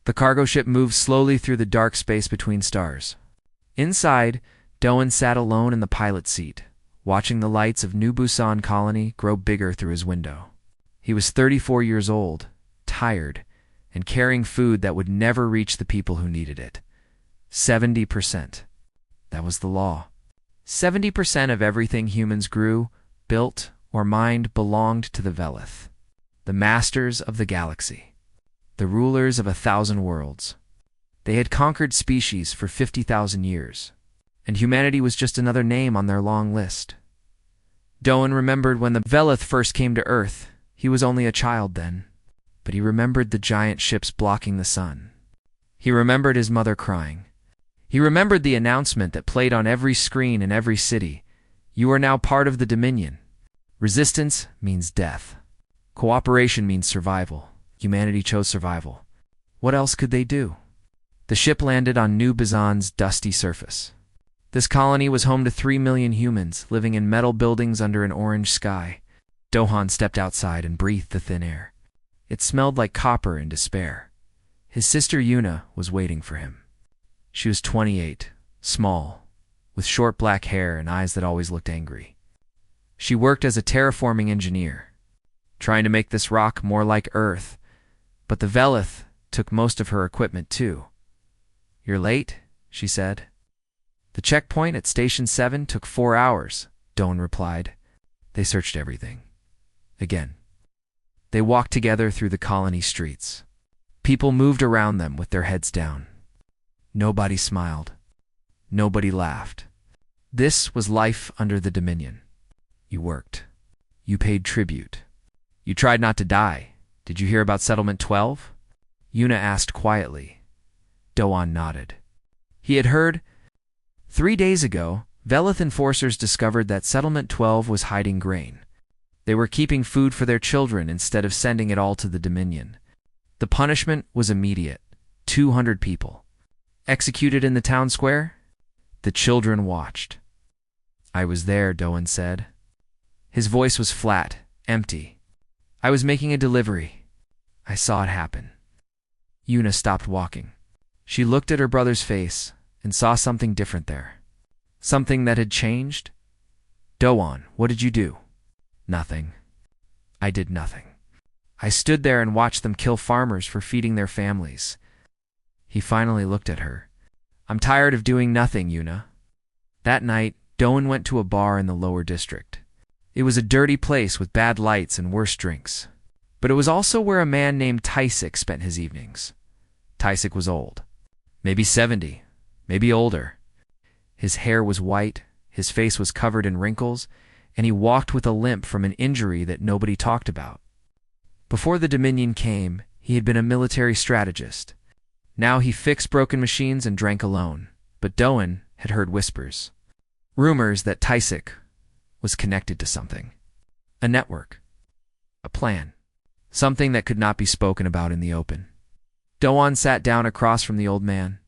The cargo ship moved slowly through the dark space between stars. Inside, Doan sat alone in the pilot's seat, watching the lights of New Busan colony grow bigger through his window. He was 34 years old, tired, and carrying food that would never reach the people who needed it. 70%. That was the law. 70% of everything humans grew, built, or mined belonged to the Velith, the masters of the galaxy, the rulers of 1,000 worlds. They had conquered species for 50,000 years, and humanity was just another name on their long list. Doan remembered when the Velith first came to Earth. He was only a child then, but he remembered the giant ships blocking the sun. He remembered his mother crying. He remembered the announcement that played on every screen in every city. You are now part of the Dominion. Resistance means death. Cooperation means survival. Humanity chose survival. What else could they do? The ship landed on New Busan's dusty surface. This colony was home to 3 million humans living in metal buildings under an orange sky. Dohan stepped outside and breathed the thin air. It smelled like copper and despair. His sister Yuna was waiting for him. She was 28, small, with short black hair and eyes that always looked angry. She worked as a terraforming engineer, trying to make this rock more like Earth, but the Velith took most of her equipment too. You're late, she said. The checkpoint at Station 7 took 4 hours, Doan replied. They searched everything. Again. They walked together through the colony streets. People moved around them with their heads down. Nobody smiled. Nobody laughed. This was life under the Dominion. You worked. You paid tribute. You tried not to die. Did you hear about Settlement 12? Yuna asked quietly. Doan nodded. He had heard. 3 days ago, Velith enforcers discovered that Settlement 12 was hiding grain. They were keeping food for their children instead of sending it all to the Dominion. The punishment was immediate. 200 people. Executed in the town square? The children watched. I was there, Doan said. His voice was flat, empty. I was making a delivery. I saw it happen. Yuna stopped walking. She looked at her brother's face and saw something different there. Something that had changed. Doan, what did you do? Nothing. I did nothing. I stood there and watched them kill farmers for feeding their families. He finally looked at her. I'm tired of doing nothing, Yuna. That night, Doan went to a bar in the lower district. It was a dirty place with bad lights and worse drinks. But it was also where a man named Taisik spent his evenings. Taisik was old. Maybe 70, maybe older. His hair was white, his face was covered in wrinkles, and he walked with a limp from an injury that nobody talked about. Before the Dominion came, he had been a military strategist. Now he fixed broken machines and drank alone, but Doan had heard whispers. Rumors that Taisik was connected to something. A network. A plan. Something that could not be spoken about in the open. Doan sat down across from the old man.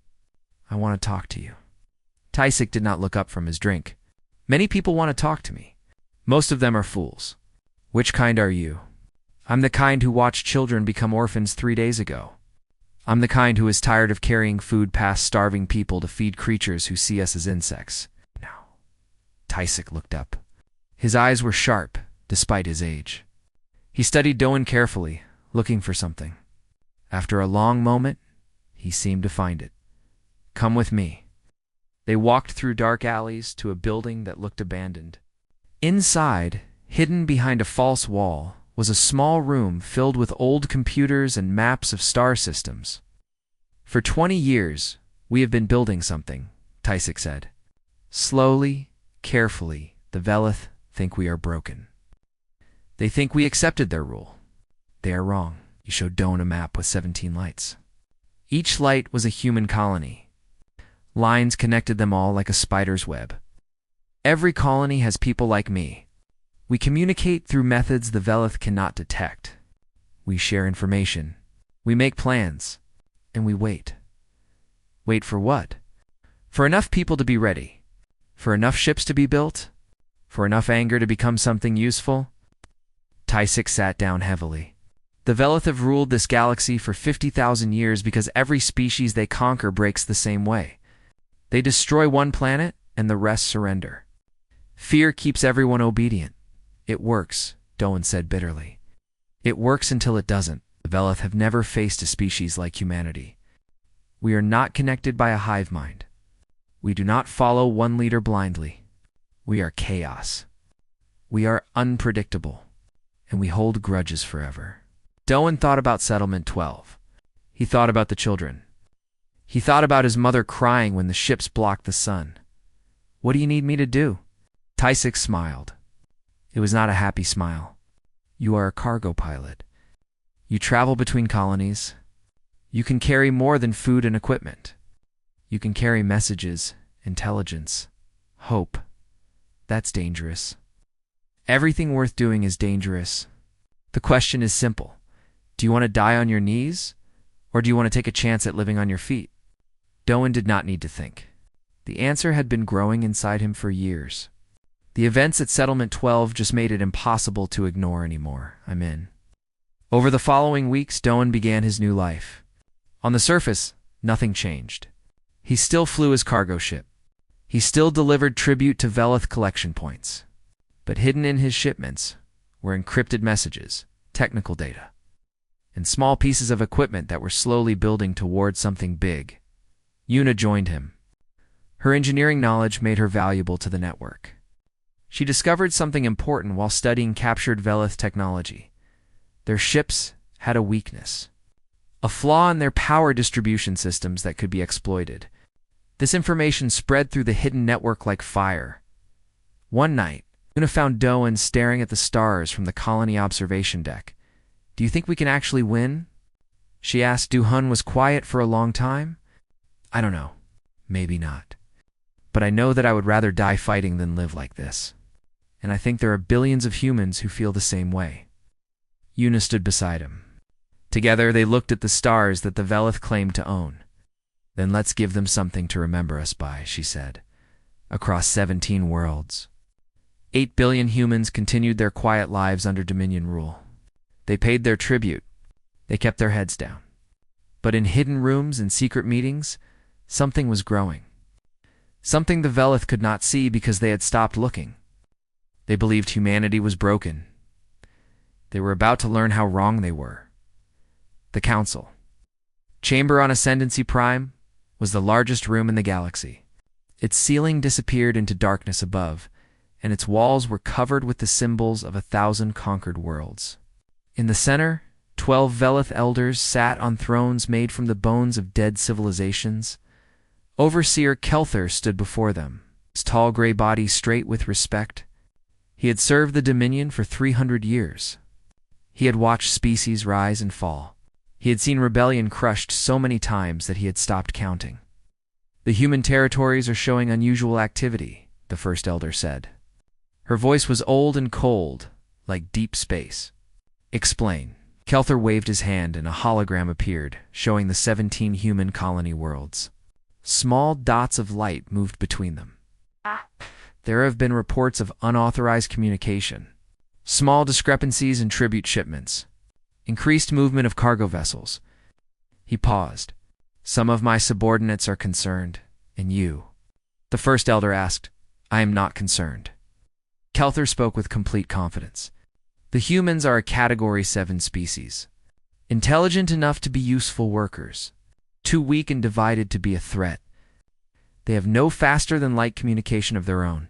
I want to talk to you. Taisik did not look up from his drink. Many people want to talk to me. Most of them are fools. Which kind are you? I'm the kind who watched children become orphans 3 days ago. I'm the kind who is tired of carrying food past starving people to feed creatures who see us as insects. Now, Taisik looked up. His eyes were sharp, despite his age. He studied Doan carefully, looking for something. After a long moment, he seemed to find it. Come with me. They walked through dark alleys to a building that looked abandoned. Inside, hidden behind a false wall, was a small room filled with old computers and maps of star systems. For 20 years, we have been building something, Taisik said. Slowly, carefully, the Velith think we are broken. They think we accepted their rule. They are wrong. He showed Doan a map with 17 lights. Each light was a human colony. Lines connected them all like a spider's web. Every colony has people like me. We communicate through methods the Velith cannot detect. We share information. We make plans. And we wait. Wait for what? For enough people to be ready. For enough ships to be built. For enough anger to become something useful. Taisik sat down heavily. The Velith have ruled this galaxy for 50,000 years because every species they conquer breaks the same way. They destroy one planet, and the rest surrender. Fear keeps everyone obedient. It works, Doan said bitterly. It works until it doesn't. The Velith have never faced a species like humanity. We are not connected by a hive mind. We do not follow one leader blindly. We are chaos. We are unpredictable, and we hold grudges forever. Doan thought about Settlement 12. He thought about the children. He thought about his mother crying when the ships blocked the sun. What do you need me to do? Tysic smiled. It was not a happy smile. You are a cargo pilot. You travel between colonies. You can carry more than food and equipment. You can carry messages, intelligence, hope. That's dangerous. Everything worth doing is dangerous. The question is simple. Do you want to die on your knees, or do you want to take a chance at living on your feet? Doan did not need to think. The answer had been growing inside him for years. The events at Settlement 12 just made it impossible to ignore anymore. I'm in. Over the following weeks, Doan began his new life. On the surface, nothing changed. He still flew his cargo ship. He still delivered tribute to Velith collection points. But hidden in his shipments were encrypted messages, technical data, and small pieces of equipment that were slowly building toward something big. Yuna joined him. Her engineering knowledge made her valuable to the network. She discovered something important while studying captured Velith technology. Their ships had a weakness, a flaw in their power distribution systems that could be exploited. This information spread through the hidden network like fire. One night, Yuna found Doan staring at the stars from the colony observation deck. Do you think we can actually win? She asked. Duhun was quiet for a long time. I don't know. Maybe not. But I know that I would rather die fighting than live like this. And I think there are billions of humans who feel the same way. Yuna stood beside him. Together they looked at the stars that the Velith claimed to own. Then let's give them something to remember us by, she said. Across 17 worlds, 8 billion humans continued their quiet lives under Dominion rule. They paid their tribute. They kept their heads down. But in hidden rooms and secret meetings, something was growing. Something the Velith could not see because they had stopped looking. They believed humanity was broken. They were about to learn how wrong they were. The Council. Chamber on Ascendancy Prime was the largest room in the galaxy. Its ceiling disappeared into darkness above, and its walls were covered with the symbols of 1,000 conquered worlds. In the center, 12 Velith elders sat on thrones made from the bones of dead civilizations. Overseer Kelthur stood before them, his tall gray body straight with respect. He had served the Dominion for 300 years. He had watched species rise and fall. He had seen rebellion crushed so many times that he had stopped counting. The human territories are showing unusual activity, the first elder said. Her voice was old and cold, like deep space. Explain. Kelthur waved his hand and a hologram appeared, showing the 17 human colony worlds. Small dots of light moved between them. There have been reports of unauthorized communication, small discrepancies in tribute shipments, increased movement of cargo vessels. He paused. Some of my subordinates are concerned, and you? The first elder asked. I am not concerned. Kelthur spoke with complete confidence. The humans are a Category 7 species, intelligent enough to be useful workers, too weak and divided to be a threat. They have no faster-than-light communication of their own.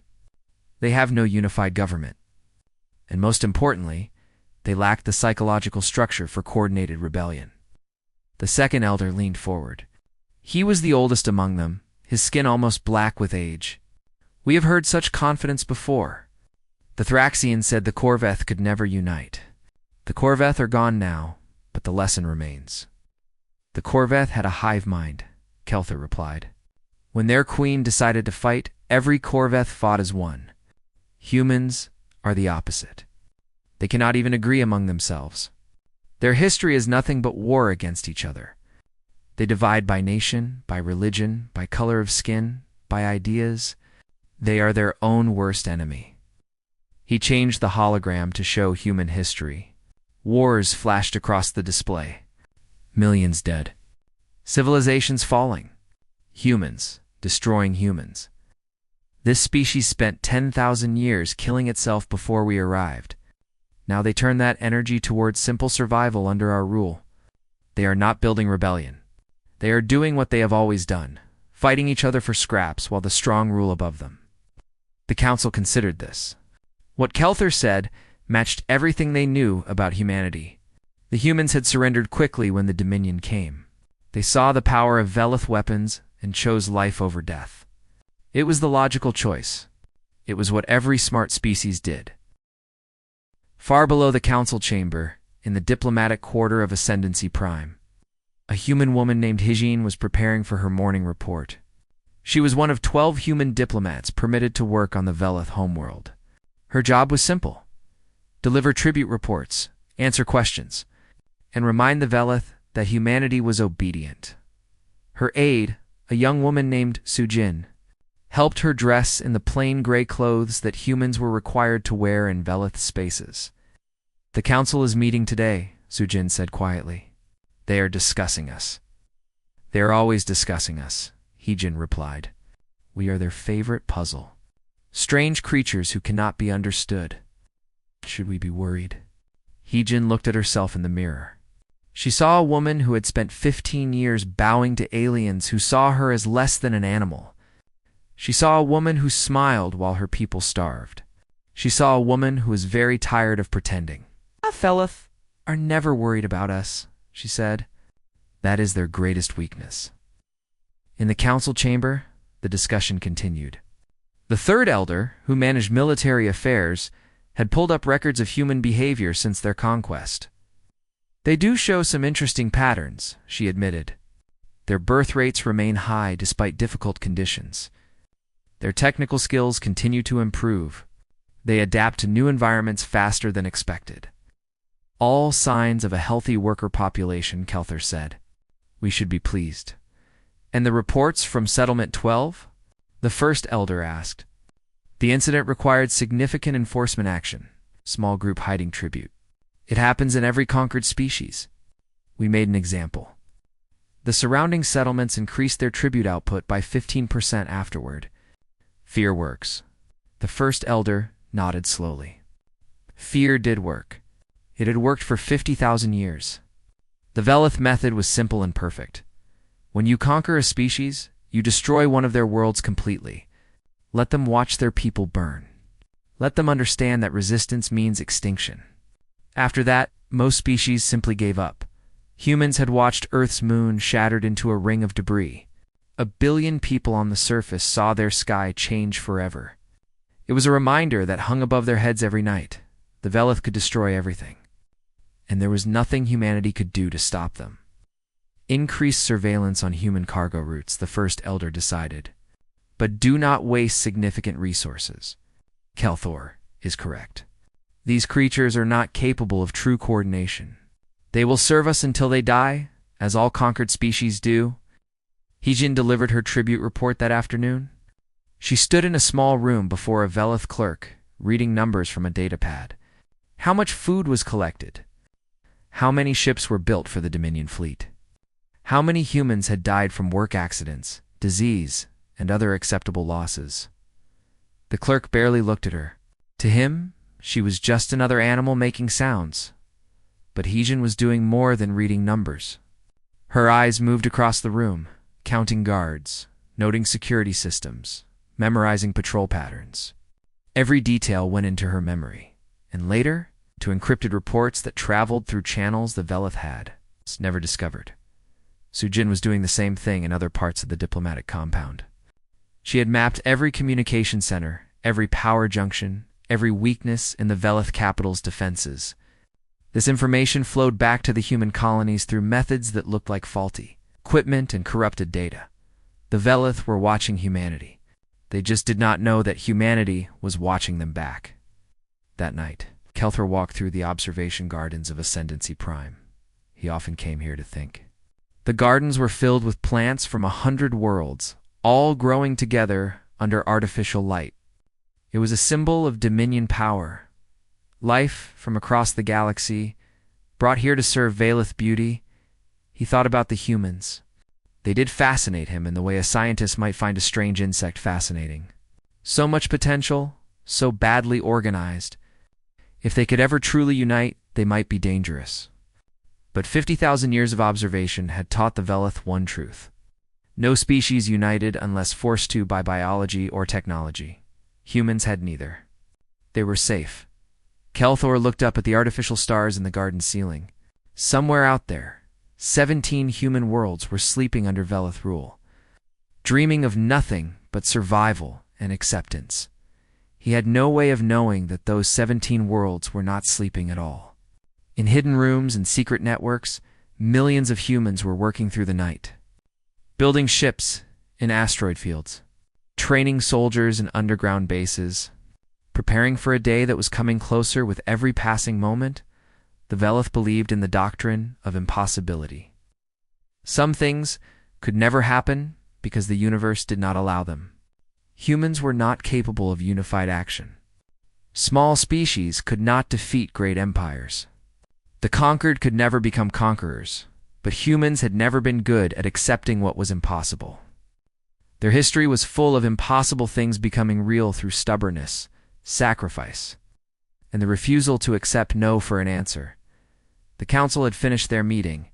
They have no unified government. And most importantly, they lack the psychological structure for coordinated rebellion. The second elder leaned forward. He was the oldest among them, his skin almost black with age. We have heard such confidence before. The Thraxian said the Corveth could never unite. The Corveth are gone now, but the lesson remains. The Corveth had a hive mind, Kelthur replied. When their queen decided to fight, every Corveth fought as one. Humans are the opposite. They cannot even agree among themselves. Their history is nothing but war against each other. They divide by nation, by religion, by color of skin, by ideas. They are their own worst enemy. He changed the hologram to show human history. Wars flashed across the display. Millions dead. Civilizations falling. Humans destroying humans. This species spent 10,000 years killing itself before we arrived. Now they turn that energy towards simple survival under our rule. They are not building rebellion. They are doing what they have always done, fighting each other for scraps while the strong rule above them. The council considered this. What Kelthor said matched everything they knew about humanity. The humans had surrendered quickly when the Dominion came. They saw the power of Velith weapons and chose life over death. It was the logical choice. It was what every smart species did. Far below the council chamber, in the diplomatic quarter of Ascendancy Prime, a human woman named Hijin was preparing for her morning report. She was one of 12 human diplomats permitted to work on the Velith homeworld. Her job was simple: deliver tribute reports, answer questions, and remind the Velith that humanity was obedient. Her aide, a young woman named Sujin, helped her dress in the plain gray clothes that humans were required to wear in Velith spaces. "The council is meeting today," Sujin said quietly. "They are discussing us." "They are always discussing us," Hijin replied. "We are their favorite puzzle. Strange creatures who cannot be understood. Should we be worried?" Hijin looked at herself in the mirror. She saw a woman who had spent 15 years bowing to aliens who saw her as less than an animal. She saw a woman who smiled while her people starved. She saw a woman who was very tired of pretending. "Velith are never worried about us," she said. "That is their greatest weakness." In the council chamber, the discussion continued. The third elder, who managed military affairs, had pulled up records of human behavior since their conquest. "They do show some interesting patterns," she admitted. "Their birth rates remain high despite difficult conditions. Their technical skills continue to improve. They adapt to new environments faster than expected. All signs of a healthy worker population," Kelthor said. "We should be pleased." "And the reports from Settlement 12? The first elder asked. "The incident required significant enforcement action. Small group hiding tribute. It happens in every conquered species. We made an example." The surrounding settlements increased their tribute output by 15% afterward. "Fear works." The first elder nodded slowly. Fear did work. It had worked for 50,000 years. The Velith method was simple and perfect. When you conquer a species, you destroy one of their worlds completely. Let them watch their people burn. Let them understand that resistance means extinction. After that, most species simply gave up. Humans had watched Earth's moon shattered into a ring of debris. 1 billion people on the surface saw their sky change forever. It was a reminder that hung above their heads every night. The Velith could destroy everything. And there was nothing humanity could do to stop them. Increase surveillance on human cargo routes, the first elder decided. But do not waste significant resources. Kelthor is correct. These creatures are not capable of true coordination. They will serve us until they die, as all conquered species do. Hijin delivered her tribute report that afternoon. She stood in a small room before a Velith clerk, reading numbers from a datapad. How much food was collected? How many ships were built for the Dominion fleet? How many humans had died from work accidents, disease, and other acceptable losses? The clerk barely looked at her. To him, she was just another animal making sounds. But Hijin was doing more than reading numbers. Her eyes moved across the room, counting guards, noting security systems, memorizing patrol patterns. Every detail went into her memory, and later, to encrypted reports that traveled through channels the Velith had never discovered. Sujin was doing the same thing in other parts of the diplomatic compound. She had mapped every communication center, every power junction, every weakness in the Velith capital's defenses. This information flowed back to the human colonies through methods that looked like faulty equipment and corrupted data. The Velith were watching humanity. They just did not know that humanity was watching them back. That night, Kelthor walked through the observation gardens of Ascendancy Prime. He often came here to think. The gardens were filled with plants from 100 worlds, all growing together under artificial light. It was a symbol of Dominion power. Life from across the galaxy brought here to serve Valeth beauty. He thought about the humans. They did fascinate him in the way a scientist might find a strange insect fascinating. So much potential, so badly organized. If they could ever truly unite, they might be dangerous. But 50,000 years of observation had taught the Veleth one truth. No species united unless forced to by biology or technology. Humans had neither. They were safe. Kelthor looked up at the artificial stars in the garden ceiling. Somewhere out there, 17 human worlds were sleeping under Veleth rule, dreaming of nothing but survival and acceptance. He had no way of knowing that those 17 worlds were not sleeping at all. In hidden rooms and secret networks, millions of humans were working through the night, building ships in asteroid fields, training soldiers in underground bases, preparing for a day that was coming closer with every passing moment. The Veleth believed in the doctrine of impossibility. Some things could never happen because the universe did not allow them. Humans were not capable of unified action. Small species could not defeat great empires. The conquered could never become conquerors, but humans had never been good at accepting what was impossible. Their history was full of impossible things becoming real through stubbornness, sacrifice, and the refusal to accept no for an answer. The council had finished their meeting.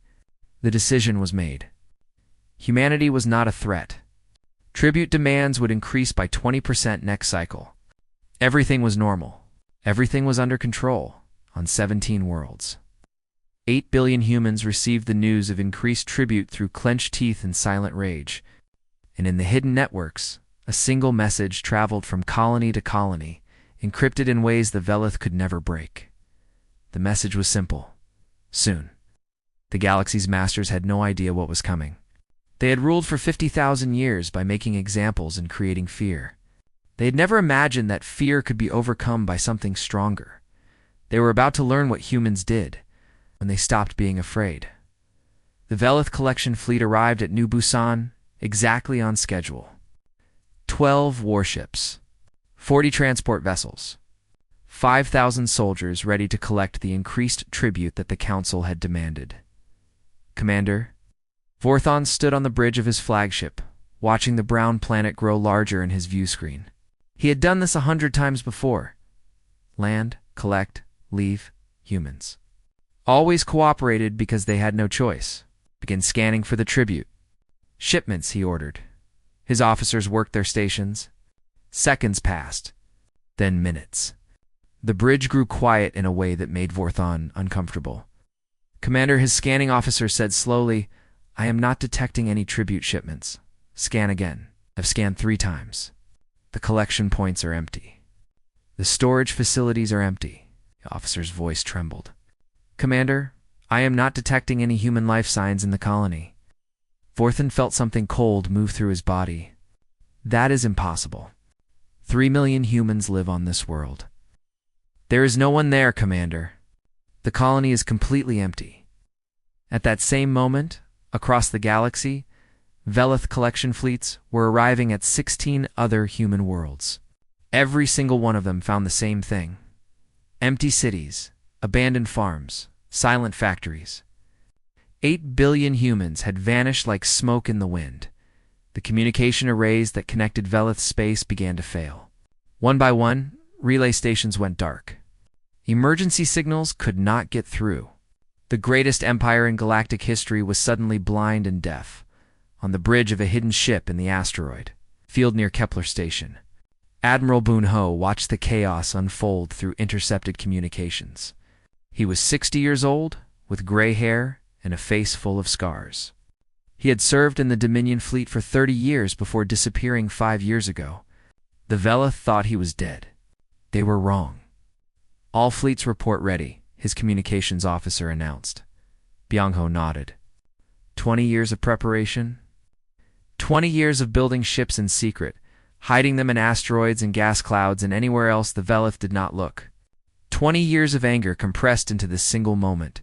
The decision was made. Humanity was not a threat. Tribute demands would increase by 20% next cycle. Everything was normal. Everything was under control on 17 worlds. 8 billion humans received the news of increased tribute through clenched teeth and silent rage. And in the hidden networks, a single message traveled from colony to colony, encrypted in ways the Veleth could never break. The message was simple. Soon. The galaxy's masters had no idea what was coming. They had ruled for 50,000 years by making examples and creating fear. They had never imagined that fear could be overcome by something stronger. They were about to learn what humans did when they stopped being afraid. The Veleth collection fleet arrived at New Busan exactly on schedule. 12 warships, 40 transport vessels, 5,000 soldiers ready to collect the increased tribute that the council had demanded. Commander, Vorthon stood on the bridge of his flagship, watching the brown planet grow larger in his view screen. He had done this 100 times before. Land, collect, leave, humans. Always cooperated because they had no choice. Begin scanning for the tribute. Shipments, he ordered. His officers worked their stations. Seconds passed, then minutes. The bridge grew quiet in a way that made Vorthon uncomfortable. Commander, his scanning officer said slowly, "I am not detecting any tribute shipments. Scan again. I've scanned 3 times. The collection points are empty. The storage facilities are empty." The officer's voice trembled. "Commander, I am not detecting any human life signs in the colony." Vorthon felt something cold move through his body. "That is impossible. 3 million humans live on this world." "There is no one there, Commander. The colony is completely empty." At that same moment, across the galaxy, Veleth collection fleets were arriving at 16 other human worlds. Every single one of them found the same thing. Empty cities, abandoned farms, silent factories. 8 billion humans had vanished like smoke in the wind. The communication arrays that connected Veleth's space began to fail. One by one, relay stations went dark. Emergency signals could not get through. The greatest empire in galactic history was suddenly blind and deaf, on the bridge of a hidden ship in the asteroid field near Kepler Station. Admiral Boon-Ho watched the chaos unfold through intercepted communications. He was 60 years old, with gray hair and a face full of scars. He had served in the Dominion fleet for 30 years before disappearing 5 years ago. The Veleth thought he was dead. They were wrong. "All fleets report ready," his communications officer announced. Byung-ho nodded. 20 years of preparation? 20 years of building ships in secret, hiding them in asteroids and gas clouds and anywhere else the Veleth did not look. 20 years of anger compressed into this single moment.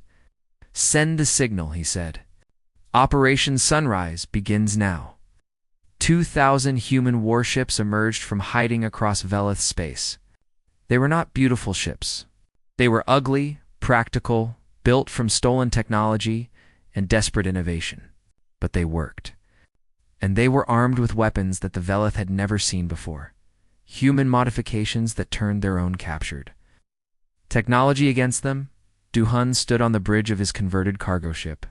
"Send the signal," he said. "Operation Sunrise begins now." 2,000 human warships emerged from hiding across Veleth space. They were not beautiful ships. They were ugly, practical, built from stolen technology and desperate innovation. But they worked. And they were armed with weapons that the Velith had never seen before. Human modifications that turned their own captured. Technology against them, Duhan stood on the bridge of his converted cargo ship.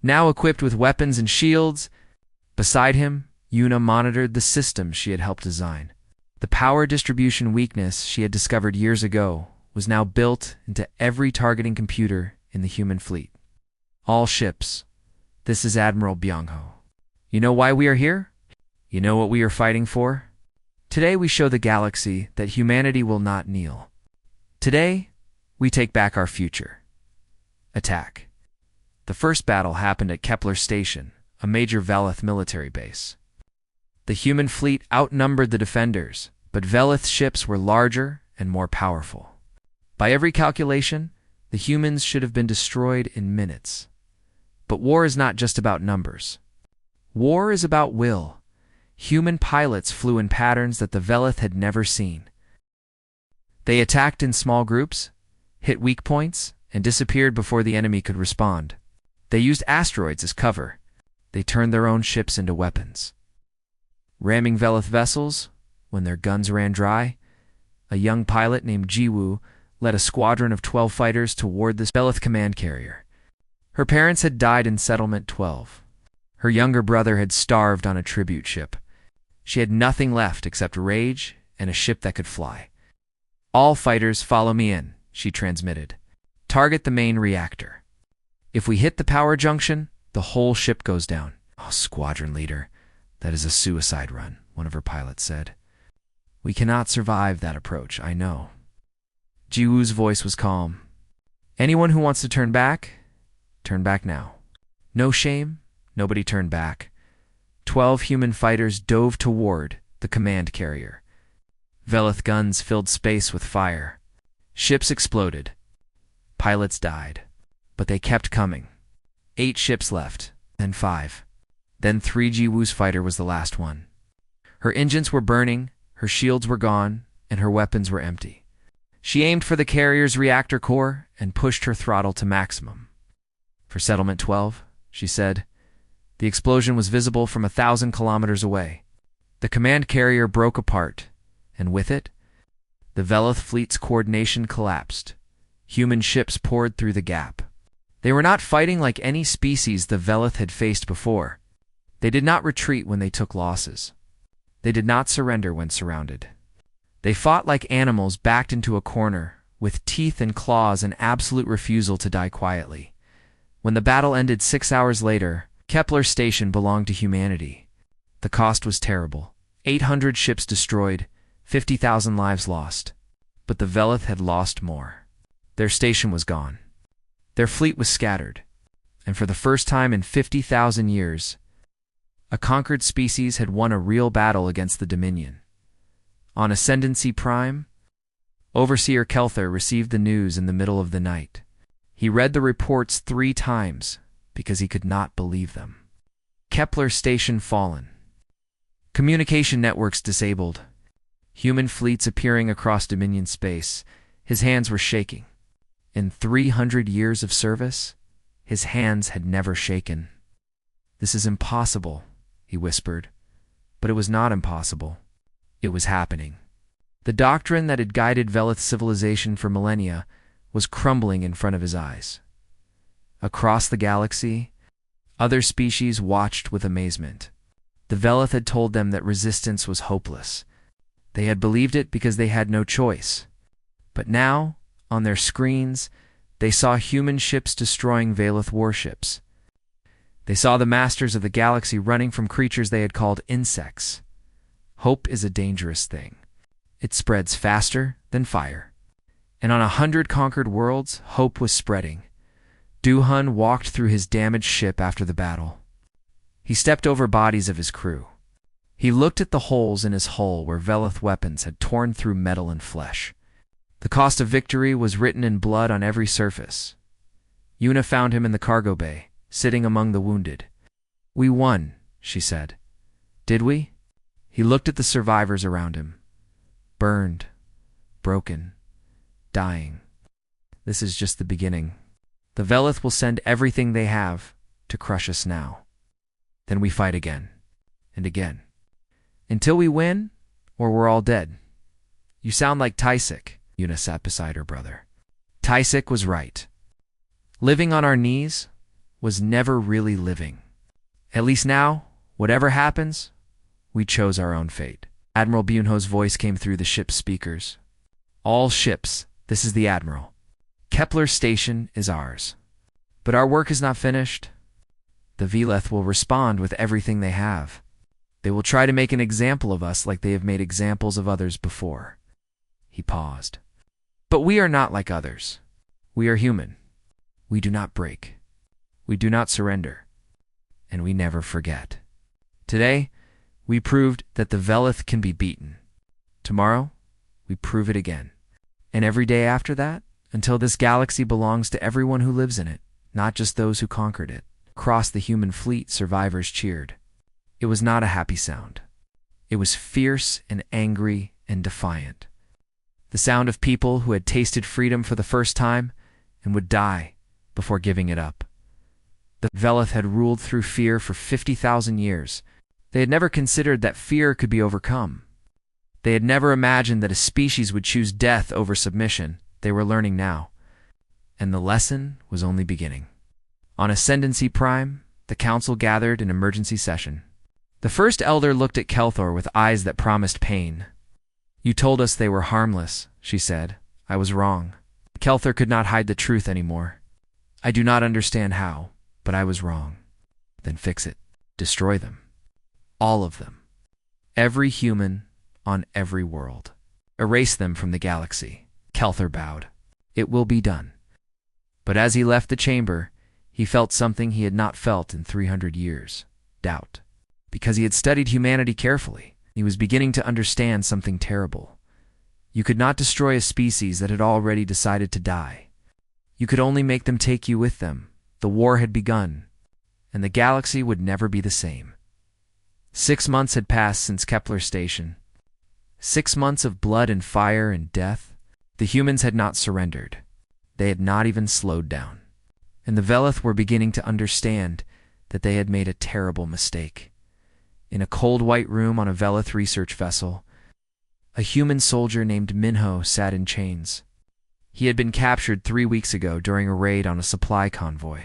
Now equipped with weapons and shields, beside him, Yuna monitored the system she had helped design. The power distribution weakness she had discovered years ago was now built into every targeting computer in the human fleet. All ships. This is Admiral Byung-ho. You know why we are here? You know what we are fighting for? Today we show the galaxy that humanity will not kneel. Today, we take back our future. Attack. The first battle happened at Kepler Station, a major Velith military base. The human fleet outnumbered the defenders, but Velith ships were larger and more powerful. By every calculation, the humans should have been destroyed in minutes. But war is not just about numbers. War is about will. Human pilots flew in patterns that the Velith had never seen. They attacked in small groups, hit weak points, and disappeared before the enemy could respond. They used asteroids as cover. They turned their own ships into weapons. Ramming Velith vessels, when their guns ran dry, a young pilot named Jiwoo led a squadron of 12 fighters toward this Velith command carrier. Her parents had died in Settlement 12. Her younger brother had starved on a tribute ship. She had nothing left except rage and a ship that could fly. "All fighters, follow me in," she transmitted. "Target the main reactor. If we hit the power junction, the whole ship goes down." "Oh, squadron leader, that is a suicide run," one of her pilots said. "We cannot survive that approach, I know." Jiwoo's voice was calm. "Anyone who wants to turn back now." No shame, nobody turned back. 12 human fighters dove toward the command carrier. Velith guns filled space with fire. Ships exploded. Pilots died. But they kept coming. 8 ships left, then 5. Then 3. Jiwoo's fighter was the last one. Her engines were burning, her shields were gone, and her weapons were empty. She aimed for the carrier's reactor core and pushed her throttle to maximum. "For Settlement 12, she said. The explosion was visible from 1,000 kilometers away. The command carrier broke apart, and with it, the Velith fleet's coordination collapsed. Human ships poured through the gap. They were not fighting like any species the Velith had faced before. They did not retreat when they took losses. They did not surrender when surrounded. They fought like animals backed into a corner, with teeth and claws and absolute refusal to die quietly. When the battle ended 6 hours later, Kepler Station belonged to humanity. The cost was terrible. 800 ships destroyed, 50,000 lives lost. But the Velith had lost more. Their station was gone. Their fleet was scattered. And for the first time in 50,000 years, a conquered species had won a real battle against the Dominion. On Ascendancy Prime, Overseer Kelther received the news in the middle of the night. He read the reports 3 times because he could not believe them. Kepler Station fallen. Communication networks disabled. Human fleets appearing across Dominion space. His hands were shaking. In 300 years of service, his hands had never shaken. "This is impossible," he whispered. But it was not impossible. It was happening. The doctrine that had guided Velith civilization for millennia was crumbling in front of his eyes. Across the galaxy, other species watched with amazement. The Velith had told them that resistance was hopeless. They had believed it because they had no choice. But now, on their screens, they saw human ships destroying Velith warships. They saw the masters of the galaxy running from creatures they had called insects. Hope is a dangerous thing. It spreads faster than fire. And on 100 conquered worlds, hope was spreading. Duhan walked through his damaged ship after the battle. He stepped over bodies of his crew. He looked at the holes in his hull where Velith weapons had torn through metal and flesh. The cost of victory was written in blood on every surface. Yuna found him in the cargo bay, sitting among the wounded. "We won," she said. "Did we?" He looked at the survivors around him. Burned, broken, dying. "This is just the beginning." The Velith will send everything they have to crush us now. Then we fight again and again, until we win or we're all dead. You sound like Tysic, Una sat beside her brother. Tysic was right. Living on our knees was never really living. At least now, whatever happens, we chose our own fate. Admiral Bunho's voice came through the ship's speakers. All ships, this is the Admiral. Kepler Station is ours. But our work is not finished. The Velith will respond with everything they have. They will try to make an example of us like they have made examples of others before. He paused. But we are not like others. We are human. We do not break. We do not surrender. And we never forget. Today, we proved that the Velith can be beaten. Tomorrow, we prove it again. And every day after that, until this galaxy belongs to everyone who lives in it, not just those who conquered it. Across the human fleet, survivors cheered. It was not a happy sound. It was fierce and angry and defiant. The sound of people who had tasted freedom for the first time and would die before giving it up. The Velith had ruled through fear for 50,000 years. They had never considered that fear could be overcome. They had never imagined that a species would choose death over submission. They were learning now. And the lesson was only beginning. On Ascendancy Prime, the council gathered in emergency session. The first elder looked at Kelthor with eyes that promised pain. You told us they were harmless, she said. I was wrong. Kelthor could not hide the truth anymore. I do not understand how, but I was wrong. Then fix it. Destroy them. All of them. Every human on every world. Erase them from the galaxy. Kelthor bowed. It will be done. But as he left the chamber, he felt something he had not felt in 300 years. Doubt. Because he had studied humanity carefully, he was beginning to understand something terrible. You could not destroy a species that had already decided to die. You could only make them take you with them. The war had begun, and the galaxy would never be the same. 6 months had passed since Kepler Station. 6 months of blood and fire and death. The humans had not surrendered. They had not even slowed down. And the Velith were beginning to understand that they had made a terrible mistake. In a cold white room on a Velith research vessel, a human soldier named Minho sat in chains. He had been captured 3 weeks ago during a raid on a supply convoy.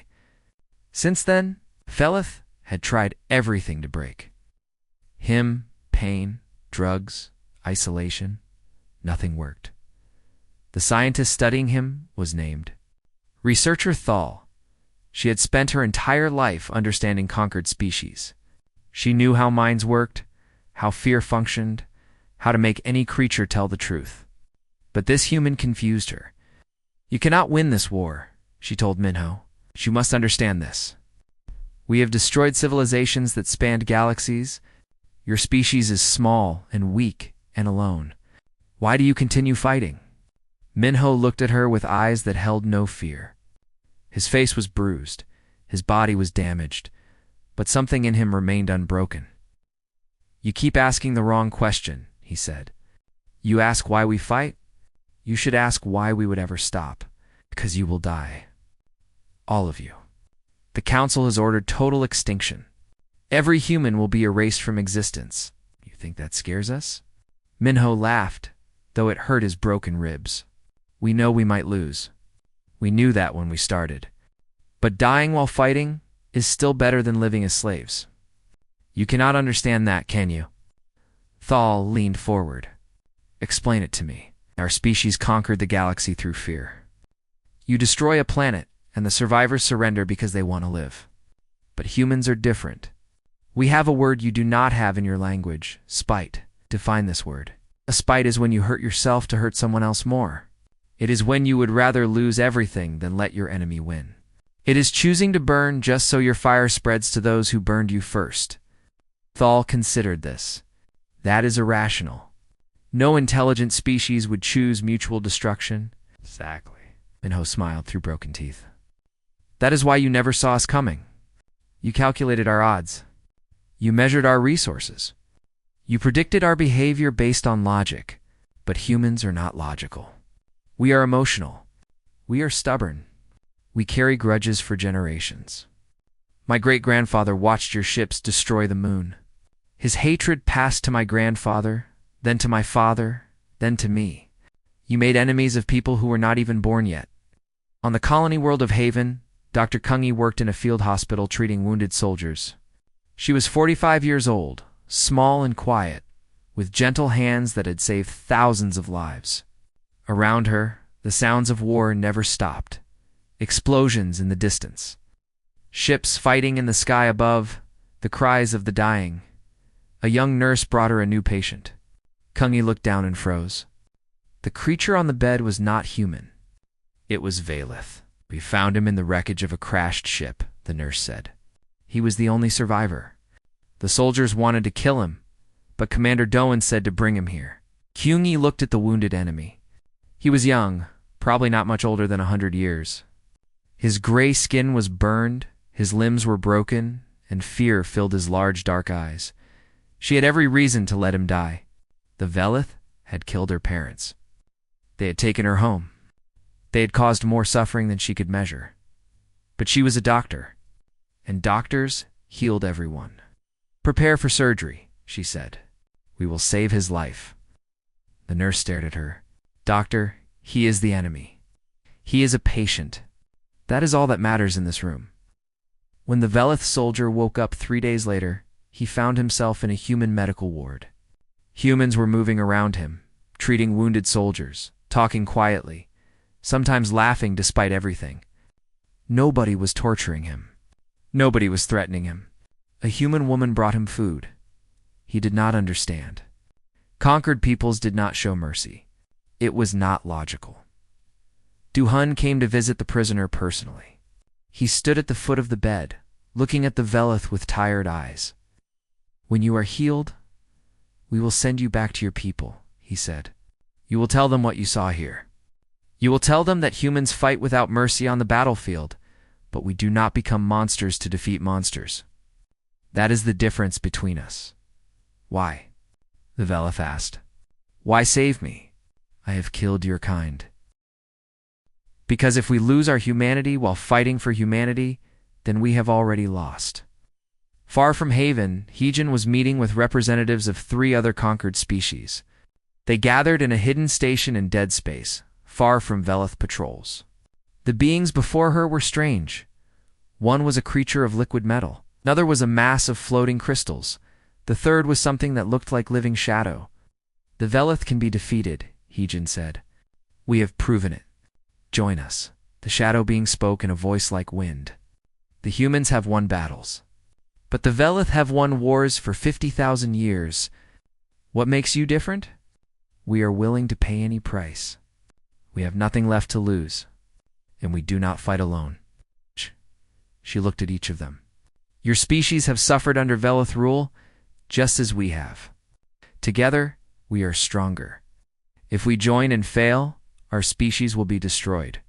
Since then, Velith had tried everything to break. Him, pain, drugs, isolation. Nothing worked. The scientist studying him was named Researcher Thal. She had spent her entire life understanding conquered species. She knew how minds worked, how fear functioned, how to make any creature tell the truth. But this human confused her. You cannot win this war, she told Minho. You must understand this. We have destroyed civilizations that spanned galaxies. Your species is small and weak and alone. Why do you continue fighting? Minho looked at her with eyes that held no fear. His face was bruised, his body was damaged, but something in him remained unbroken. You keep asking the wrong question, he said. You ask why we fight? You should ask why we would ever stop, because you will die. All of you. The Council has ordered total extinction. Every human will be erased from existence. You think that scares us? Minho laughed, though it hurt his broken ribs. We know we might lose. We knew that when we started. But dying while fighting is still better than living as slaves. You cannot understand that, can you? Thal leaned forward. Explain it to me. Our species conquered the galaxy through fear. You destroy a planet, and the survivors surrender because they want to live. But humans are different. We have a word you do not have in your language, spite. Define this word. A spite is when you hurt yourself to hurt someone else more. It is when you would rather lose everything than let your enemy win. It is choosing to burn just so your fire spreads to those who burned you first. Thal considered this. That is irrational. No intelligent species would choose mutual destruction. Exactly. Minho smiled through broken teeth. That is why you never saw us coming. You calculated our odds. You measured our resources. You predicted our behavior based on logic. But humans are not logical. We are emotional. We are stubborn. We carry grudges for generations. My great-grandfather watched your ships destroy the moon. His hatred passed to my grandfather, then to my father, then to me. You made enemies of people who were not even born yet. On the colony world of Haven, Dr. Kungi worked in a field hospital treating wounded soldiers. She was 45 years old, small and quiet, with gentle hands that had saved thousands of lives. Around her, the sounds of war never stopped. Explosions in the distance. Ships fighting in the sky above, the cries of the dying. A young nurse brought her a new patient. Kungi looked down and froze. The creature on the bed was not human. It was Valeth. We found him in the wreckage of a crashed ship, the nurse said. He was the only survivor. The soldiers wanted to kill him, but Commander Doan said to bring him here. Kungi looked at the wounded enemy. He was young, probably not much older than 100 years. His gray skin was burned, his limbs were broken, and fear filled his large dark eyes. She had every reason to let him die. The Veleth had killed her parents. They had taken her home. They had caused more suffering than she could measure. But she was a doctor, and doctors healed everyone. Prepare for surgery, she said. We will save his life. The nurse stared at her. Doctor, he is the enemy. He is a patient. That is all that matters in this room. When the Veleth soldier woke up 3 days later, he found himself in a human medical ward. Humans were moving around him, treating wounded soldiers, talking quietly, sometimes laughing despite everything. Nobody was torturing him. Nobody was threatening him. A human woman brought him food. He did not understand. Conquered peoples did not show mercy. It was not logical. Duhun came to visit the prisoner personally. He stood at the foot of the bed, looking at the Veleth with tired eyes. When you are healed, we will send you back to your people, he said. You will tell them what you saw here. You will tell them that humans fight without mercy on the battlefield, but we do not become monsters to defeat monsters. That is the difference between us. Why? The Veleth asked. Why save me? I have killed your kind. Because if we lose our humanity while fighting for humanity, then we have already lost. Far from Haven, Heejin was meeting with representatives of 3 other conquered species. They gathered in a hidden station in dead space, far from Veleth patrols. The beings before her were strange. One was a creature of liquid metal. Another was a mass of floating crystals. The third was something that looked like living shadow. The Veleth can be defeated, Heejin said. We have proven it. Join us. The shadow being spoke in a voice like wind. The humans have won battles. But the Veleth have won wars for 50,000 years. What makes you different? We are willing to pay any price. We have nothing left to lose, and we do not fight alone. She looked at each of them. Your species have suffered under Veleth rule, just as we have. Together, we are stronger. If we join and fail, our species will be destroyed.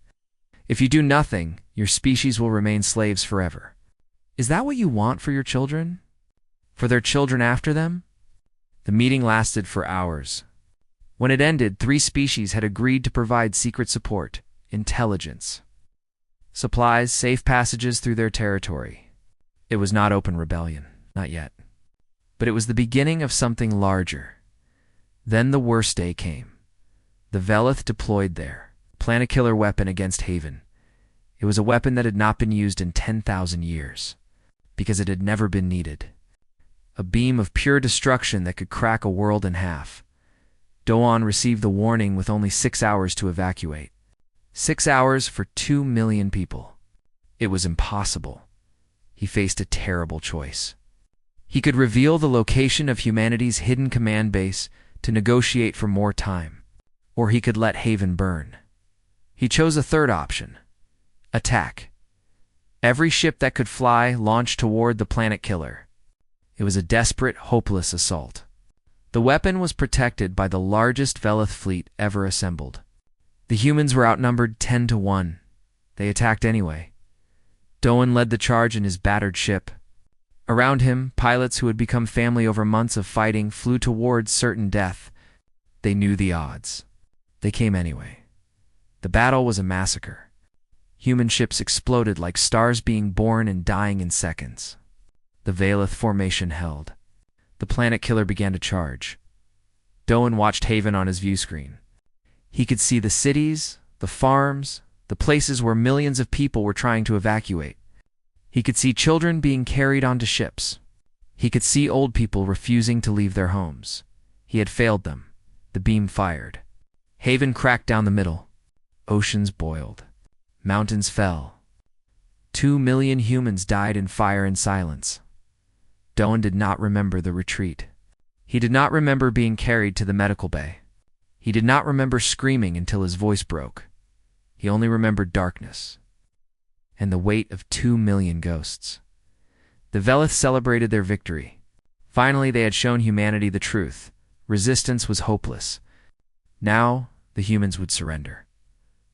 If you do nothing, your species will remain slaves forever. Is that what you want for your children? For their children after them? The meeting lasted for hours. When it ended, 3 species had agreed to provide secret support, intelligence, supplies, safe passages through their territory. It was not open rebellion, not yet. But it was the beginning of something larger. Then the worst day came. The Veleth deployed their planet-killer weapon against Haven. It was a weapon that had not been used in 10,000 years, because it had never been needed. A beam of pure destruction that could crack a world in half. Doan received the warning with only 6 hours to evacuate. 6 hours for 2 million people. It was impossible. He faced a terrible choice. He could reveal the location of humanity's hidden command base to negotiate for more time, or he could let Haven burn. He chose a third option: attack. Every ship that could fly launched toward the planet killer. It was a desperate, hopeless assault. The weapon was protected by the largest Veleth fleet ever assembled. The humans were outnumbered 10-1. They attacked anyway. Doan led the charge in his battered ship. Around him, pilots who had become family over months of fighting flew towards certain death. They knew the odds. They came anyway. The battle was a massacre. Human ships exploded like stars being born and dying in seconds. The Valeth formation held. The planet killer began to charge. Doan watched Haven on his view screen. He could see the cities, the farms, the places where millions of people were trying to evacuate. He could see children being carried onto ships. He could see old people refusing to leave their homes. He had failed them. The beam fired. Haven cracked down the middle. Oceans boiled. Mountains fell. 2 million humans died in fire and silence. Doan did not remember the retreat. He did not remember being carried to the medical bay. He did not remember screaming until his voice broke. He only remembered darkness and the weight of 2 million ghosts. The Veleth celebrated their victory. Finally, they had shown humanity the truth. Resistance was hopeless. Now, the humans would surrender.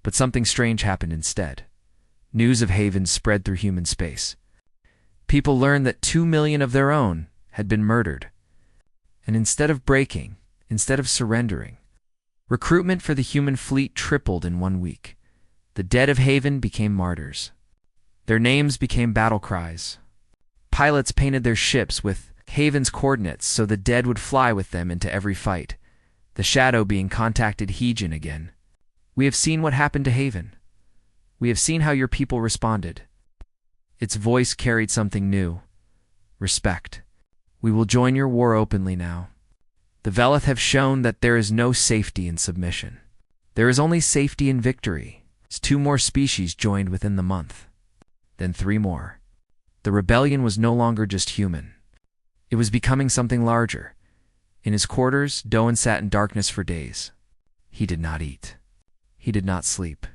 But something strange happened instead. News of Haven spread through human space. People learned that 2 million of their own had been murdered. And instead of breaking, instead of surrendering, recruitment for the human fleet tripled in 1 week. The dead of Haven became martyrs. Their names became battle cries. Pilots painted their ships with Haven's coordinates so the dead would fly with them into every fight. The Shadow being contacted Heejin again. "We have seen what happened to Haven. We have seen how your people responded." Its voice carried something new. Respect. "We will join your war openly now. The Veleth have shown that there is no safety in submission. There is only safety in victory." 2 more species joined within the month. Then 3 more. The rebellion was no longer just human. It was becoming something larger. In his quarters, Doan sat in darkness for days. He did not eat. He did not sleep.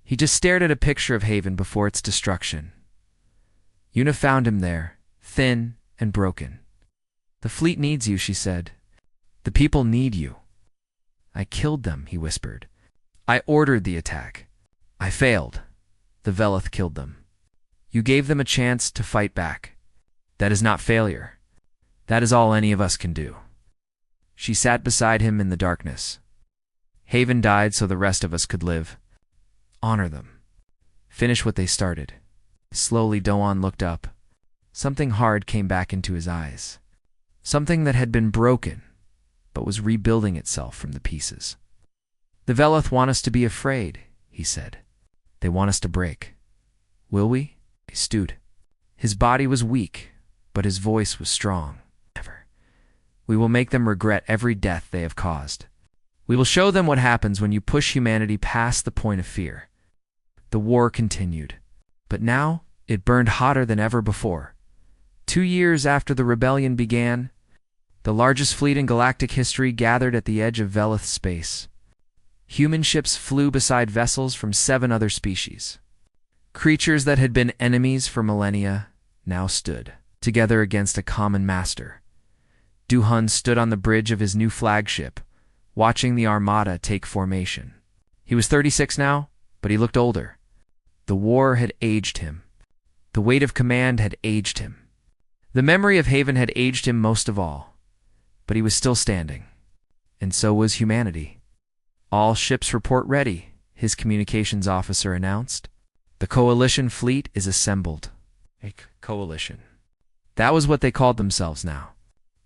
He just stared at a picture of Haven before its destruction. Una found him there, thin and broken. "The fleet needs you," she said. "The people need you." "I killed them," he whispered. "I ordered the attack. I failed. The Veleth killed them. You gave them a chance to fight back. That is not failure. That is all any of us can do." She sat beside him in the darkness. "Haven died so the rest of us could live. Honor them. Finish what they started." Slowly, Doan looked up. Something hard came back into his eyes. Something that had been broken, but was rebuilding itself from the pieces. "The Veleth want us to be afraid," he said. "They want us to break. Will we?" He stewed. His body was weak, but his voice was strong. "Never. We will make them regret every death they have caused. We will show them what happens when you push humanity past the point of fear." The war continued, but now it burned hotter than ever before. 2 years after the rebellion began, the largest fleet in galactic history gathered at the edge of Veleth space. Human ships flew beside vessels from 7 other species. Creatures that had been enemies for millennia now stood together against a common master. Duhun stood on the bridge of his new flagship, watching the armada take formation. He was 36 now, but he looked older. The war had aged him. The weight of command had aged him. The memory of Haven had aged him most of all. But he was still standing. And so was humanity. "All ships report ready," his communications officer announced. "The coalition fleet is assembled." A coalition. That was what they called themselves now.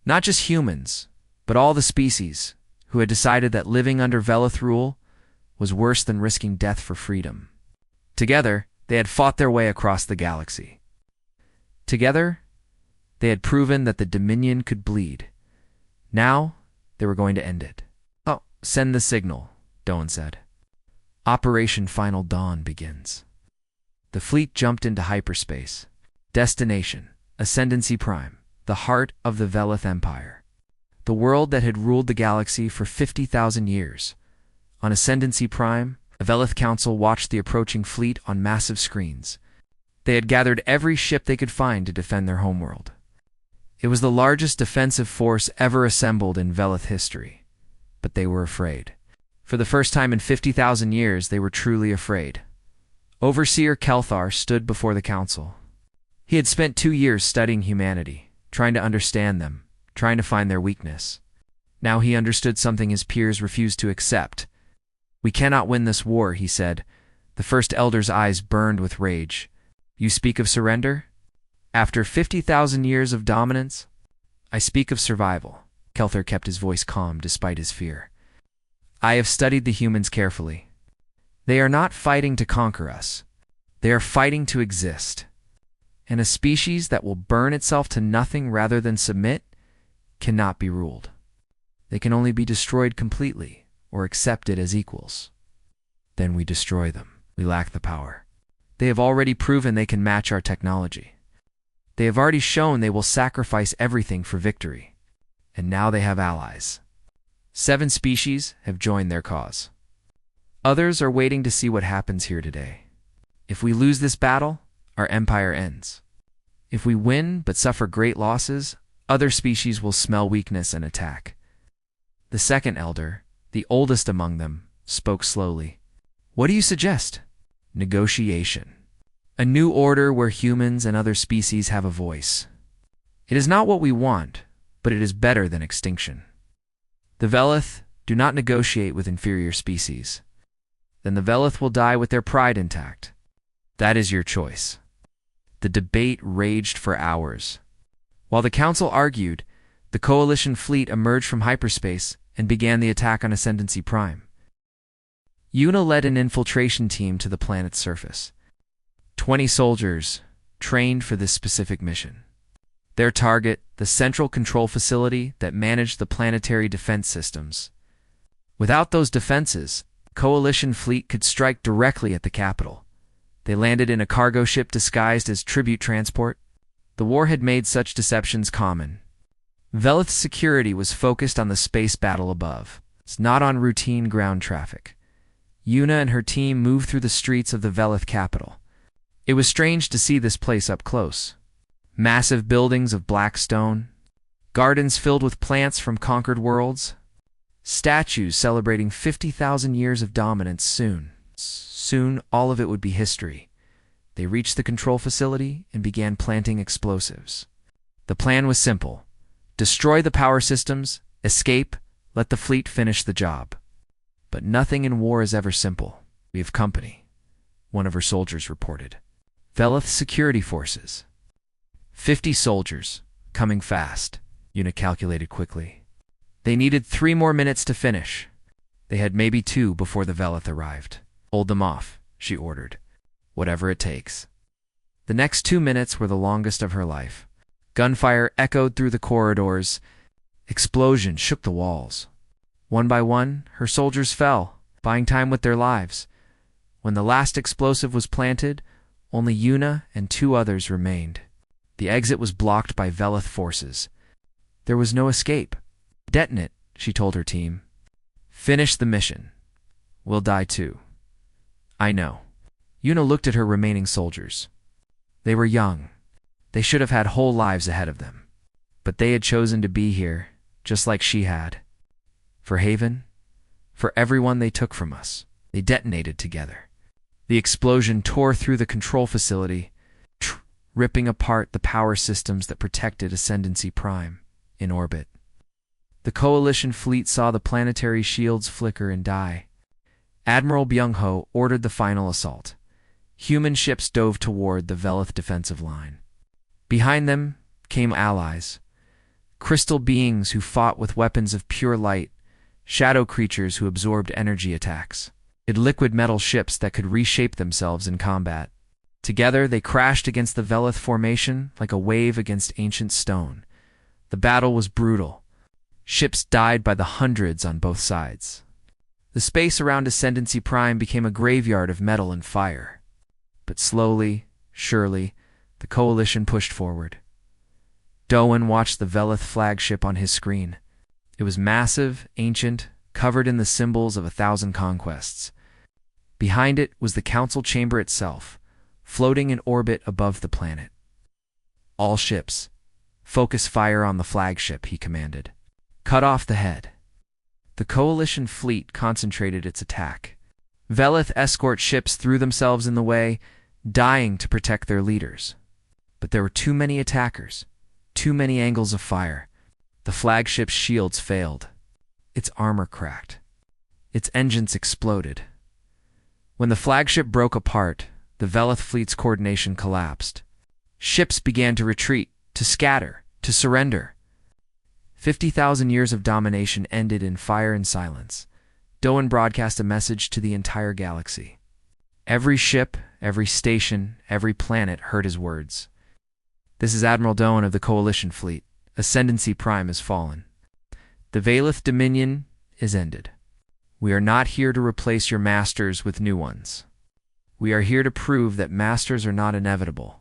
Not just humans, but all the species who had decided that living under Veleth rule was worse than risking death for freedom. Together, they had fought their way across the galaxy. Together, they had proven that the Dominion could bleed. Now, they were going to end it. "Oh, send the signal," Doan said. "Operation Final Dawn begins." The fleet jumped into hyperspace. Destination, Ascendancy Prime, the heart of the Veleth Empire. The world that had ruled the galaxy for 50,000 years. On Ascendancy Prime, a Veleth council watched the approaching fleet on massive screens. They had gathered every ship they could find to defend their homeworld. It was the largest defensive force ever assembled in Veleth history. But they were afraid. For the first time in 50,000 years, they were truly afraid. Overseer Kelthar stood before the council. He had spent 2 years studying humanity, trying to understand them, trying to find their weakness. Now he understood something his peers refused to accept. "We cannot win this war," he said, The first elder's eyes burned with rage. You speak of surrender? After 50,000 years of dominance? I speak of survival. Kelthar kept his voice calm despite his fear. I have studied the humans carefully. They are not fighting to conquer us. They are fighting to exist. And a species that will burn itself to nothing rather than submit cannot be ruled. They can only be destroyed completely or accepted as equals. Then we destroy them. We lack the power. They have already proven they can match our technology. They have already shown they will sacrifice everything for victory. And now they have allies. 7 species have joined their cause. Others are waiting to see what happens here today. If we lose this battle, our empire ends. If we win but suffer great losses, other species will smell weakness and attack. The second elder, the oldest among them, spoke slowly. What do you suggest? Negotiation. A new order where humans and other species have a voice. It is not what we want, but it is better than extinction. The Velith do not negotiate with inferior species. Then the Velith will die with their pride intact. That is your choice. The debate raged for hours. While the council argued, the coalition fleet emerged from hyperspace and began the attack on Ascendancy Prime. Una led an infiltration team to the planet's surface. 20 soldiers trained for this specific mission. Their target, the central control facility that managed the planetary defense systems. Without those defenses, the coalition fleet could strike directly at the capital. They landed in a cargo ship disguised as tribute transport. The war had made such deceptions common. Velith's security was focused on the space battle above, not on routine ground traffic. Una and her team moved through the streets of the Velith capital. It was strange to see this place up close. Massive buildings of black stone, gardens filled with plants from conquered worlds, statues celebrating 50,000 years of dominance Soon, all of it would be history. They reached the control facility and began planting explosives. The plan was simple. Destroy the power systems, escape, let the fleet finish the job. But nothing in war is ever simple. We have company, one of her soldiers reported. Velith security forces. 50 soldiers, coming fast, Una calculated quickly. They needed 3 more minutes to finish. They had maybe 2 before the Velith arrived. Hold them off, she ordered. Whatever it takes. The next 2 minutes were the longest of her life. Gunfire echoed through the corridors. Explosions shook the walls. One by one, her soldiers fell, buying time with their lives. When the last explosive was planted, only Una and 2 others remained. The exit was blocked by Velith forces. There was no escape. Detonate, she told her team. Finish the mission. We'll die too. I know. Una looked at her remaining soldiers. They were young. They should have had whole lives ahead of them. But they had chosen to be here, just like she had. For Haven, for everyone they took from us. They detonated together. The explosion tore through the control facility, ripping apart the power systems that protected Ascendancy Prime in orbit. The coalition fleet saw the planetary shields flicker and die. Admiral Byung-ho ordered the final assault. Human ships dove toward the Velith defensive line. Behind them came allies, crystal beings who fought with weapons of pure light, shadow creatures who absorbed energy attacks, and liquid metal ships that could reshape themselves in combat. Together, they crashed against the Velith formation like a wave against ancient stone. The battle was brutal. Ships died by the hundreds on both sides. The space around Ascendancy Prime became a graveyard of metal and fire. But slowly, surely, the coalition pushed forward. Doan watched the Velith flagship on his screen. It was massive, ancient, covered in the symbols of 1,000 conquests. Behind it was the council chamber itself, floating in orbit above the planet. All ships, focus fire on the flagship, he commanded. Cut off the head. The coalition fleet concentrated its attack. Velith escort ships threw themselves in the way, dying to protect their leaders. But there were too many attackers, too many angles of fire. The flagship's shields failed. Its armor cracked. Its engines exploded. When the flagship broke apart, the Velith fleet's coordination collapsed. Ships began to retreat, to scatter, to surrender. 50,000 years of domination ended in fire and silence. Doan broadcast a message to the entire galaxy. Every ship, every station, every planet heard his words. This is Admiral Doan of the Coalition Fleet. Ascendancy Prime has fallen. The Velith Dominion is ended. We are not here to replace your masters with new ones. We are here to prove that masters are not inevitable.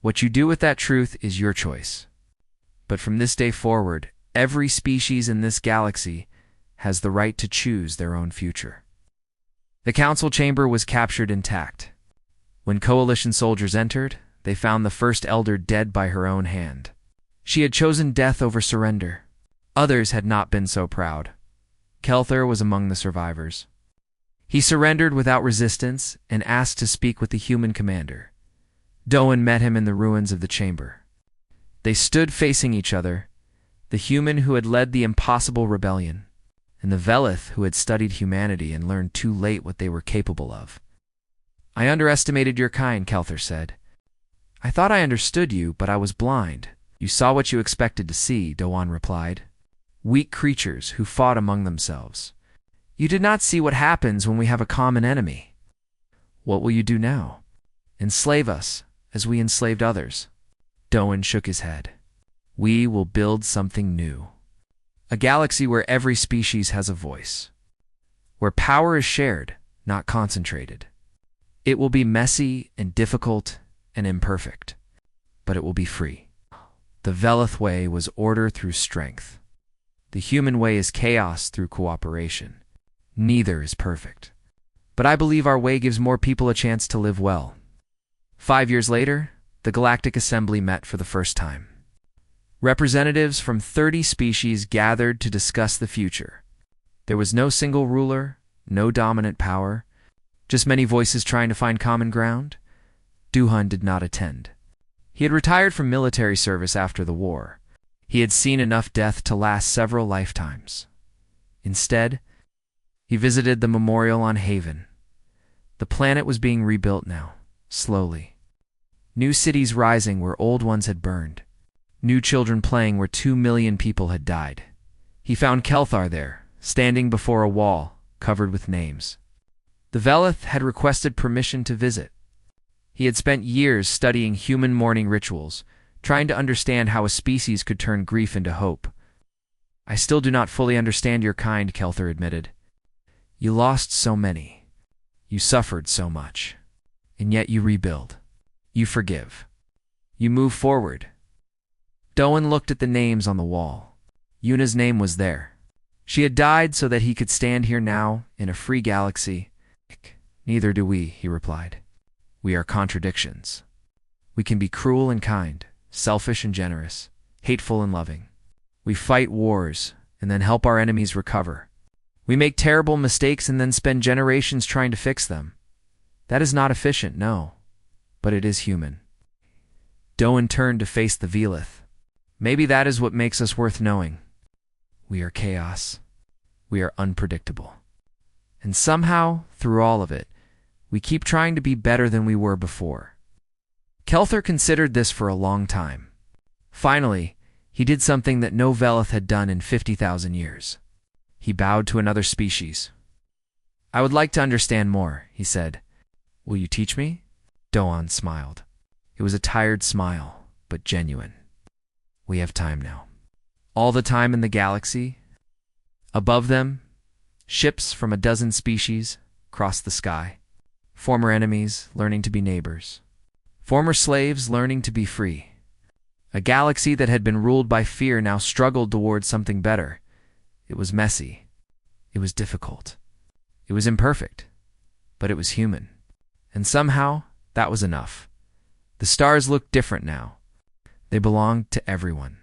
What you do with that truth is your choice. But from this day forward, every species in this galaxy has the right to choose their own future. The council chamber was captured intact. When Coalition soldiers entered, they found the first elder dead by her own hand. She had chosen death over surrender. Others had not been so proud. Kelthar was among the survivors. He surrendered without resistance and asked to speak with the human commander. Doan met him in the ruins of the chamber. They stood facing each other, the human who had led the impossible rebellion, and the Velith who had studied humanity and learned too late what they were capable of. I underestimated your kind, Kelthar said. I thought I understood you, but I was blind. You saw what you expected to see, Doan replied. Weak creatures who fought among themselves. You did not see what happens when we have a common enemy. What will you do now? Enslave us, as we enslaved others. Doan shook his head. We will build something new. A galaxy where every species has a voice. Where power is shared, not concentrated. It will be messy and difficult and imperfect, but it will be free. The Velith way was order through strength. The human way is chaos through cooperation. Neither is perfect. But I believe our way gives more people a chance to live well. 5 years later, the Galactic Assembly met for the first time. Representatives from 30 species gathered to discuss the future. There was no single ruler, no dominant power, just many voices trying to find common ground. Duhan did not attend. He had retired from military service after the war. He had seen enough death to last several lifetimes. Instead, he visited the memorial on Haven. The planet was being rebuilt now, slowly. New cities rising where old ones had burned. New children playing where 2 million people had died. He found Kelthar there, standing before a wall covered with names. The Velith had requested permission to visit. He had spent years studying human mourning rituals, trying to understand how a species could turn grief into hope. I still do not fully understand your kind, Kelthar admitted. You lost so many. You suffered so much. And yet you rebuild. You forgive. You move forward. Doan looked at the names on the wall. Yuna's name was there. She had died so that he could stand here now, in a free galaxy. Neither do we, he replied. We are contradictions. We can be cruel and kind, selfish and generous, hateful and loving. We fight wars and then help our enemies recover. We make terrible mistakes and then spend generations trying to fix them. That is not efficient, no, but it is human. Doan turned to face the Velith. Maybe that is what makes us worth knowing. We are chaos. We are unpredictable. And somehow, through all of it, we keep trying to be better than we were before. Kelthar considered this for a long time. Finally, he did something that no Velith had done in 50,000 years. He bowed to another species. I would like to understand more, he said. Will you teach me? Doan smiled. It was a tired smile, but genuine. We have time now. All the time in the galaxy. Above them, ships from a dozen species crossed the sky. Former enemies learning to be neighbors. Former slaves learning to be free. A galaxy that had been ruled by fear now struggled towards something better. It was messy. It was difficult. It was imperfect. But it was human. And somehow, that was enough. The stars looked different now. They belonged to everyone.